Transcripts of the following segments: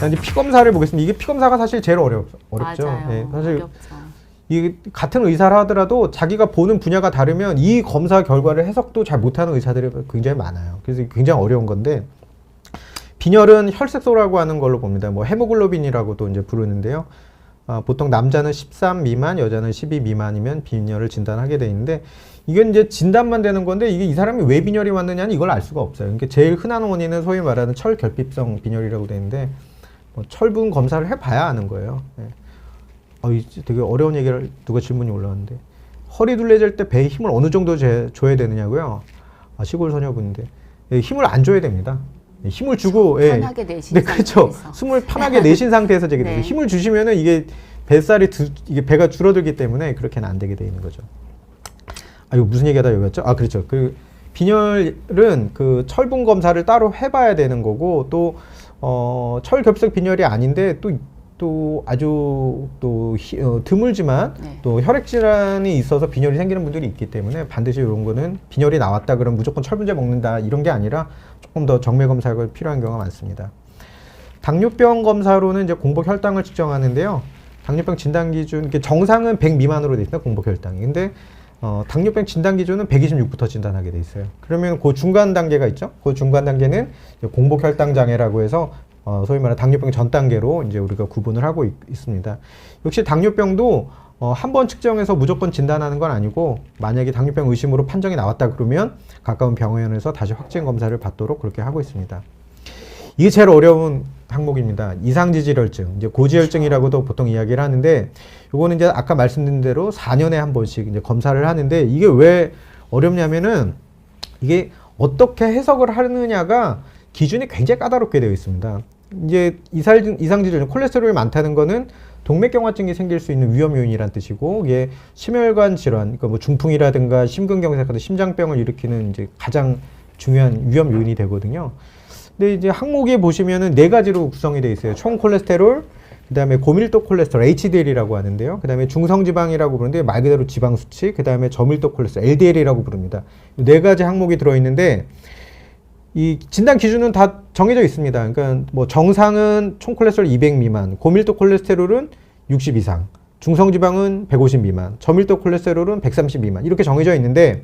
이제 피 검사를 보겠습니다. 이게 피 검사가 사실 제일 어렵죠. 맞아요. 네, 사실 어렵죠. 이 같은 의사를 하더라도 자기가 보는 분야가 다르면 이 검사 결과를 해석도 잘 못하는 의사들이 굉장히 많아요. 그래서 굉장히 어려운 건데 빈혈은 혈색소라고 하는 걸로 봅니다. 뭐 헤모글로빈이라고도 이제 부르는데요. 보통 남자는 13 미만, 여자는 12 미만이면 빈혈을 진단하게 돼 있는데 이건 이제 진단만 되는 건데 이게 이 사람이 왜 빈혈이 왔느냐는 이걸 알 수가 없어요. 그러니까 제일 흔한 원인은 소위 말하는 철결핍성 빈혈이라고 돼 있는데 뭐 철분 검사를 해봐야 아는 거예요. 네. 되게 어려운 얘기를 누가 질문이 올라왔는데 허리 둘레질 때 배에 힘을 어느 정도 줘야 되느냐고요? 시골 소녀분인데 힘을 안 줘야 됩니다. 힘을 주고 편하게 내신 네, 그렇죠. 상태에서. 숨을 편하게 내신 상태에서 되게 네. 됩니다. 힘을 주시면은 이게 뱃살이 이게 배가 줄어들기 때문에 그렇게는 안 되게 돼 있는 거죠. 이거 무슨 얘기하다 여기였죠? 그렇죠. 그 빈혈은 그 철분 검사를 따로 해봐야 되는 거고 또 철결핍성 빈혈이 아닌데 또 아주 드물지만 네. 또 혈액 질환이 있어서 빈혈이 생기는 분들이 있기 때문에 반드시 이런 거는 빈혈이 나왔다 그러면 무조건 철분제 먹는다 이런 게 아니라 조금 더 정밀 검사가 필요한 경우가 많습니다. 당뇨병 검사로는 이제 공복 혈당을 측정하는데요. 당뇨병 진단 기준 정상은 100 미만으로 돼 있습니다. 공복 혈당이. 근데 당뇨병 진단 기준은 126부터 진단하게 돼 있어요. 그러면 그 중간 단계가 있죠. 그 중간 단계는 공복 혈당 장애라고 해서 소위 말하는 당뇨병 전 단계로 이제 우리가 구분을 하고 있습니다. 역시 당뇨병도 한 번 측정해서 무조건 진단하는 건 아니고 만약에 당뇨병 의심으로 판정이 나왔다 그러면 가까운 병원에서 다시 확진 검사를 받도록 그렇게 하고 있습니다. 이게 제일 어려운 항목입니다. 이상지질혈증, 이제 고지혈증이라고도 보통 이야기를 하는데 요거는 이제 아까 말씀드린 대로 4년에 한 번씩 이제 검사를 하는데 이게 왜 어렵냐면은 이게 어떻게 해석을 하느냐가 기준이 굉장히 까다롭게 되어 있습니다. 이제 이상지질증, 콜레스테롤이 많다는 거는 동맥경화증이 생길 수 있는 위험 요인이란 뜻이고, 이게 심혈관 질환, 그러니까 뭐 중풍이라든가 심근경색 같은 심장병을 일으키는 이제 가장 중요한 위험 요인이 되거든요. 근데 이제 항목에 보시면은 4가지로 구성이 되어 있어요. 총 콜레스테롤, 그 다음에 고밀도 콜레스테롤, HDL이라고 하는데요. 그 다음에 중성지방이라고 부르는데 말 그대로 지방 수치, 그 다음에 저밀도 콜레스테롤, LDL이라고 부릅니다. 4가지 항목이 들어있는데 이 진단 기준은 다 정해져 있습니다. 그러니까 뭐 정상은 총 콜레스테롤 200 미만, 고밀도 콜레스테롤은 60 이상, 중성지방은 150 미만, 저밀도 콜레스테롤은 130 미만 이렇게 정해져 있는데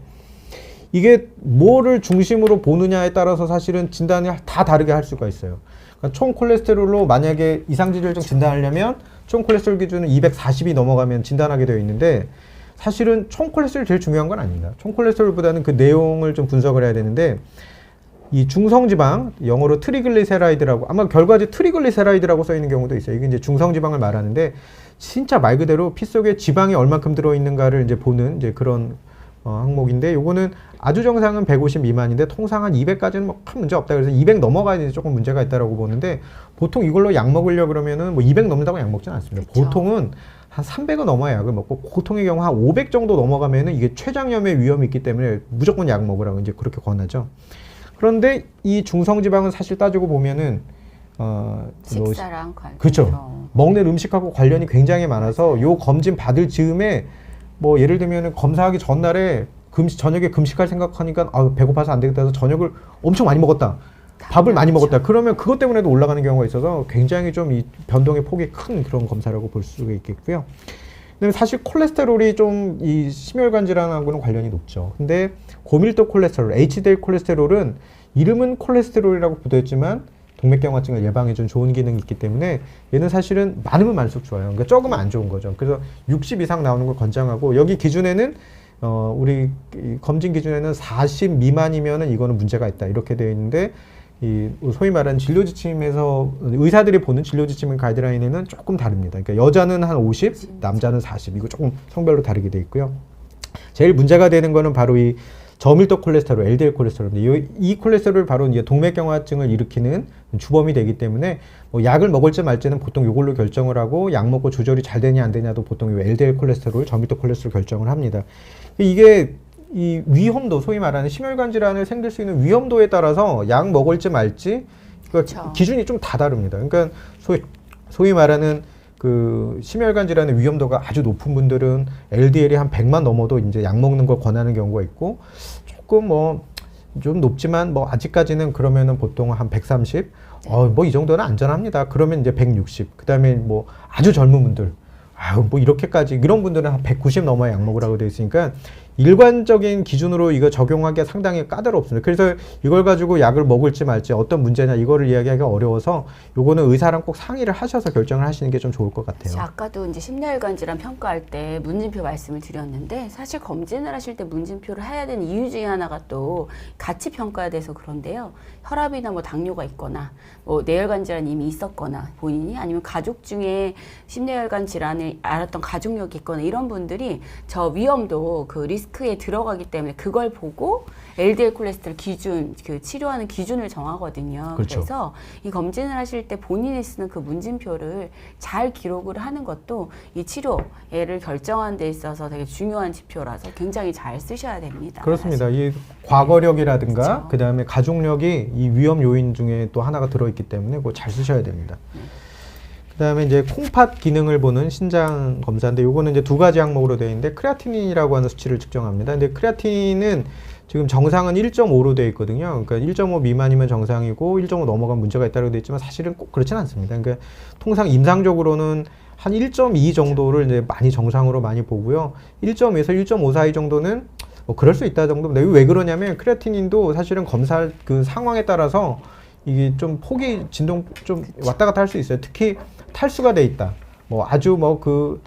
이게 뭐를 중심으로 보느냐에 따라서 사실은 진단이 다 다르게 할 수가 있어요. 그러니까 총 콜레스테롤로 만약에 이상지질증 진단하려면 총 콜레스테롤 기준은 240이 넘어가면 진단하게 되어 있는데 사실은 총 콜레스테롤이 제일 중요한 건 아닙니다. 총 콜레스테롤보다는 그 내용을 좀 분석을 해야 되는데 이 중성지방, 영어로 트리글리세라이드라고, 아마 결과지 트리글리세라이드라고 써 있는 경우도 있어요. 이게 이제 중성지방을 말하는데 진짜 말 그대로 피 속에 지방이 얼만큼 들어있는가를 이제 보는 이제 그런 항목인데 요거는 아주 정상은 150 미만인데 통상 한 200까지는 뭐 큰 문제 없다. 그래서 200 넘어가야 돼 조금 문제가 있다라고 보는데 보통 이걸로 약 먹으려고 그러면은 뭐 200 넘는다고 약 먹지는 않습니다. 그쵸. 보통은 한 300은 넘어야 약을 먹고 보통의 경우 한 500 정도 넘어가면은 이게 췌장염의 위험이 있기 때문에 무조건 약 먹으라고 이제 그렇게 권하죠. 그런데 이 중성지방은 사실 따지고 보면은 식사랑 관련. 그렇죠. 먹는 음식하고 관련이 굉장히 많아서 요 검진 받을 즈음에 뭐 예를 들면은 검사하기 전날에 저녁에 금식할 생각하니까 배고파서 안 되겠다 해서 저녁을 엄청 많이 먹었다. 밥을 많이 먹었다. 그러면 그것 때문에도 올라가는 경우가 있어서 굉장히 좀 이 변동의 폭이 큰 그런 검사라고 볼 수가 있겠고요. 근데 사실 콜레스테롤이 좀 이 심혈관 질환하고는 관련이 높죠. 근데 고밀도 콜레스테롤, HDL 콜레스테롤은 이름은 콜레스테롤이라고 붙어있지만 동맥경화증을 예방해준 좋은 기능이 있기 때문에 얘는 사실은 많으면 많을수록 좋아요. 그러니까 적으면 안 좋은 거죠. 그래서 60 이상 나오는 걸 권장하고 여기 기준에는 우리 검진 기준에는 40 미만이면은 이거는 문제가 있다 이렇게 되어 있는데 이 소위 말하는 진료 지침에서 의사들이 보는 진료 지침 가이드라인에는 조금 다릅니다. 그러니까 여자는 한 50, 남자는 40 이거 조금 성별로 다르게 되어 있고요. 제일 문제가 되는 거는 바로 이 저밀도 콜레스테롤, LDL 콜레스테롤인데 이 콜레스테롤 바로 이제 동맥경화증을 일으키는 주범이 되기 때문에 뭐 약을 먹을지 말지는 보통 이걸로 결정을 하고 약 먹고 조절이 잘 되냐 안 되냐도 보통 이 LDL 콜레스테롤, 저밀도 콜레스테롤 결정을 합니다. 이게 이 위험도 소위 말하는 심혈관 질환을 생길 수 있는 위험도에 따라서 약 먹을지 말지 그러니까 기준이 좀 다 다릅니다. 그러니까 소위 말하는 그 심혈관 질환의 위험도가 아주 높은 분들은 LDL이 한 100만 넘어도 이제 약 먹는 걸 권하는 경우가 있고 조금 뭐 좀 높지만 뭐 아직까지는 그러면은 보통 한 130, 뭐 이 정도는 안전합니다. 그러면 이제 160. 그다음에 뭐 아주 젊은 분들, 뭐 이렇게까지 이런 분들은 한 190 넘어야 약 먹으라고 되어 있으니까 일관적인 기준으로 이거 적용하기가 상당히 까다롭습니다. 그래서 이걸 가지고 약을 먹을지 말지 어떤 문제냐 이거를 이야기하기가 어려워서 요거는 의사랑 꼭 상의를 하셔서 결정을 하시는 게 좀 좋을 것 같아요. 아까도 이제 심혈관 질환 평가할 때 문진표 말씀을 드렸는데 사실 검진을 하실 때 문진표를 해야 되는 이유 중에 하나가 또 같이 평가해야 돼서 그런데요. 혈압이나 뭐 당뇨가 있거나 뭐 뇌혈관 질환이 이미 있었거나 본인이 아니면 가족 중에 심뇌혈관 질환을 앓았던 가족력이 있거나 이런 분들이 저 위험도 그 리스크에 들어가기 때문에 그걸 보고 LDL 콜레스테롤 기준, 그 치료하는 기준을 정하거든요. 그렇죠. 그래서 이 검진을 하실 때 본인이 쓰는 그 문진표를 잘 기록을 하는 것도 이 치료를 결정하는 데 있어서 되게 중요한 지표라서 굉장히 잘 쓰셔야 됩니다. 그렇습니다. 이 과거력이라든가 그렇죠. 그다음에 가족력이 이 위험 요인 중에 또 하나가 들어있기 때문에 그거 잘 쓰셔야 됩니다. 그다음에 이제 콩팥 기능을 보는 신장 검사인데 요거는 이제 두 가지 항목으로 되어 있는데 크레아틴이라고 하는 수치를 측정합니다. 근데 크레아틴은 지금 정상은 1.5로 되어 있거든요. 그러니까 1.5 미만이면 정상이고 1.5 넘어가면 문제가 있다고 되어 있지만 사실은 꼭 그렇지는 않습니다. 그러니까 통상 임상적으로는 한 1.2 정도를 이제 많이 정상으로 많이 보고요. 1.2에서 1.5 사이 정도는 뭐 그럴 수 있다 정도입니다. 이게 왜 그러냐면 크레아틴인도 사실은 검사 그 상황에 따라서 이게 좀 폭이 진동 좀 왔다 갔다 할 수 있어요. 특히 탈수가 돼 있다. 뭐 아주 뭐 그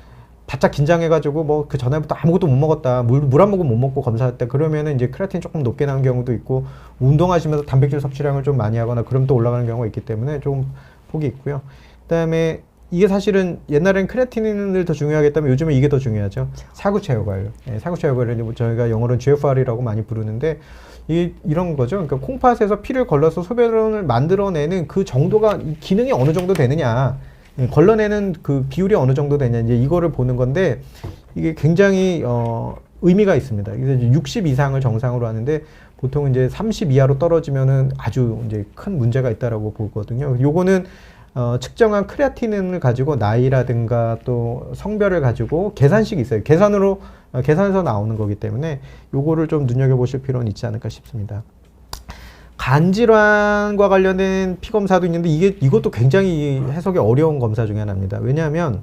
바짝 긴장해가지고 뭐 그 전에부터 아무것도 못 먹었다. 물 한 모금 못 먹고 검사했다. 그러면은 이제 크레아틴 조금 높게 나오는 경우도 있고 운동하시면서 단백질 섭취량을 좀 많이 하거나 그럼 또 올라가는 경우가 있기 때문에 좀 폭이 있고요. 그다음에 이게 사실은 옛날엔 크레아틴을 더 중요하겠다면 요즘은 이게 더 중요하죠. 사구체 효과를. 사구체 효과를 저희가 영어로는 GFR이라고 많이 부르는데 이런 거죠. 그러니까 콩팥에서 피를 걸러서 소변을 만들어내는 그 정도가 기능이 어느 정도 되느냐, 걸러내는 그 비율이 어느 정도 되냐 이제 이거를 보는 건데 이게 굉장히 의미가 있습니다. 이제 60 이상을 정상으로 하는데 보통 이제 30 이하로 떨어지면은 아주 이제 큰 문제가 있다라고 보거든요. 요거는 측정한 크레아틴을 가지고 나이라든가 또 성별을 가지고 계산식이 있어요. 계산해서 나오는 거기 때문에 요거를 좀 눈여겨보실 필요는 있지 않을까 싶습니다. 간질환과 관련된 피검사도 있는데 이것도 굉장히 해석이 어려운 검사 중에 하나입니다. 왜냐하면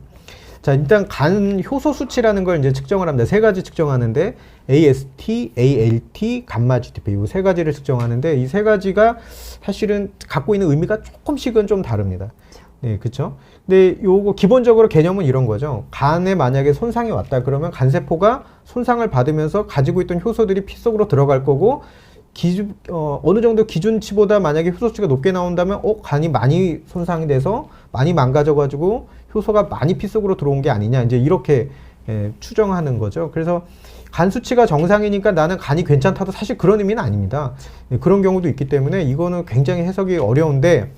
자, 일단 간 효소 수치라는 걸 이제 측정을 합니다. 세 가지 측정하는데 AST, ALT, 감마 GTP 이 세 가지를 측정하는데 이 세 가지가 사실은 갖고 있는 의미가 조금씩은 좀 다릅니다. 네, 그렇죠. 근데 요거 기본적으로 개념은 이런 거죠. 간에 만약에 손상이 왔다 그러면 간세포가 손상을 받으면서 가지고 있던 효소들이 피 속으로 들어갈 거고 어느 정도 기준치보다 만약에 효소치가 높게 나온다면 간이 많이 손상이 돼서 많이 망가져가지고 효소가 많이 피 속으로 들어온 게 아니냐 이제 이렇게 추정하는 거죠. 그래서 간 수치가 정상이니까 나는 간이 괜찮다도 사실 그런 의미는 아닙니다. 그런 경우도 있기 때문에 이거는 굉장히 해석이 어려운데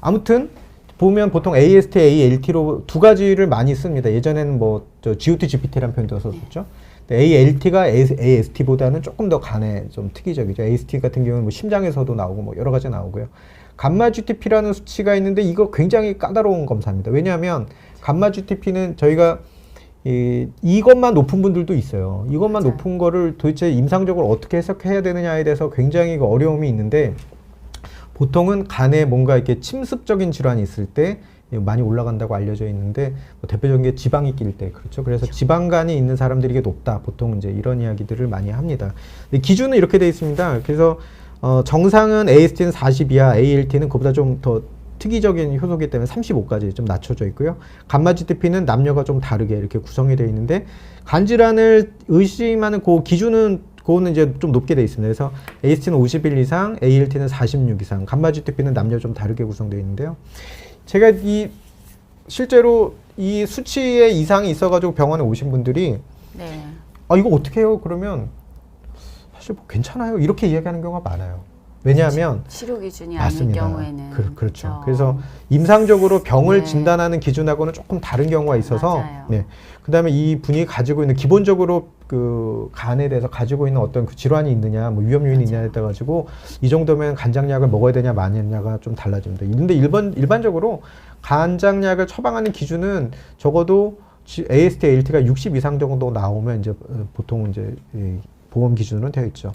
아무튼 보면 보통 AST, ALT로 두 가지를 많이 씁니다. 예전에는 뭐 GOT, GPT라는 표현도 썼었죠. ALT가 AST보다는 조금 더 간에 좀 특이적이죠. AST 같은 경우는 뭐 심장에서도 나오고 뭐 여러 가지 나오고요. 감마 GTP라는 수치가 있는데 이거 굉장히 까다로운 검사입니다. 왜냐하면 감마 GTP는 저희가 이것만 높은 분들도 있어요. 이것만 맞아요. 높은 거를 도대체 임상적으로 어떻게 해석해야 되느냐에 대해서 굉장히 어려움이 있는데 보통은 간에 뭔가 이렇게 침습적인 질환이 있을 때 많이 올라간다고 알려져 있는데 뭐 대표적인 게 지방이 낄 때 그렇죠. 그래서 지방간이 있는 사람들이 이게 높다. 보통 이제 이런 이야기들을 많이 합니다. 근데 기준은 이렇게 되어 있습니다. 그래서 정상은 AST는 40이야, ALT는 그보다 좀 더 특이적인 효소이기 때문에 35까지 좀 낮춰져 있고요. 감마 GTP는 남녀가 좀 다르게 이렇게 구성이 되어 있는데 간질환을 의심하는 그 기준은 그거는 이제 좀 높게 되어 있습니다. 그래서 AST는 51 이상, ALT는 46 이상, 감마 GTP는 남녀 좀 다르게 구성되어 있는데요. 제가 실제로 이 수치에 이상이 있어가지고 병원에 오신 분들이 네. 이거 어떻게 해요? 그러면 사실 뭐 괜찮아요. 이렇게 이야기하는 경우가 많아요. 왜냐하면 치료 기준이 맞습니다. 아닌 경우에는 그렇죠. 그래서 임상적으로 병을 네. 진단하는 기준하고는 조금 다른 경우가 있어서 맞아요. 네. 그다음에 이 분이 가지고 있는 기본적으로 그 간에 대해서 가지고 있는 어떤 그 질환이 있느냐, 뭐 위험 요인이 있느냐에 따라 가지고 이 정도면 간장약을 먹어야 되냐 마냐가 좀 달라집니다. 근데 일반적으로 간장약을 처방하는 기준은 적어도 AST, ALT가 60 이상 정도 나오면 이제 보통 이제 보험 기준으로 되어 있죠.